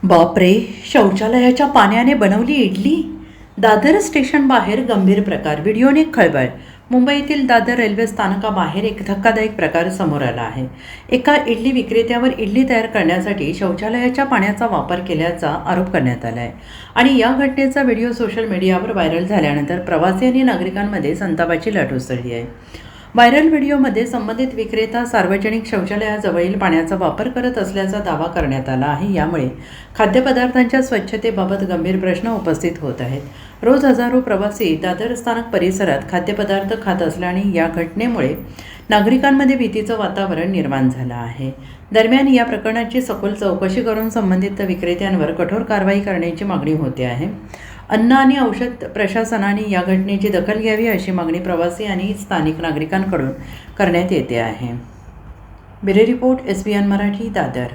बापरे, शौचालयाच्या पाण्याने बनवली इडली. दादर स्टेशन बाहेर गंभीर प्रकार, व्हिडिओने खळबळ. मुंबईतील दादर रेल्वे स्थानकाबाहेर एक धक्कादायक प्रकार समोर आला आहे. एका इडली विक्रेत्यावर इडली तयार करण्यासाठी शौचालयाच्या पाण्याचा वापर केल्याचा आरोप करण्यात आला आहे. आणि या घटनेचा व्हिडिओ सोशल मीडियावर व्हायरल झाल्यानंतर प्रवासी आणि नागरिकांमध्ये संतापाची लाट उसळली आहे. व्हायरल व्हिडिओमध्ये संबंधित विक्रेता सार्वजनिक शौचालयाजवळील पाण्याचा वापर करत असल्याचा दावा करण्यात आला आहे. यामुळे खाद्यपदार्थांच्या स्वच्छतेबाबत गंभीर प्रश्न उपस्थित होत आहेत. रोज हजारो प्रवासी दादर स्थानक परिसरात खाद्यपदार्थ खात असल्याने या घटनेमुळे नागरिकांमध्ये भीतीचं वातावरण निर्माण झालं आहे. दरम्यान या प्रकरणाची सखोल चौकशी करून संबंधित विक्रेत्यांवर कठोर कारवाई करण्याची मागणी होते आहे. अन्न आणि औषध प्रशासनाने या घटनेची दखल घ्यावी अशी मागणी प्रवासी आणि स्थानिक नागरिकांकडून करण्यात येते आहे. Bureau report, SBN Marathi, Dadar.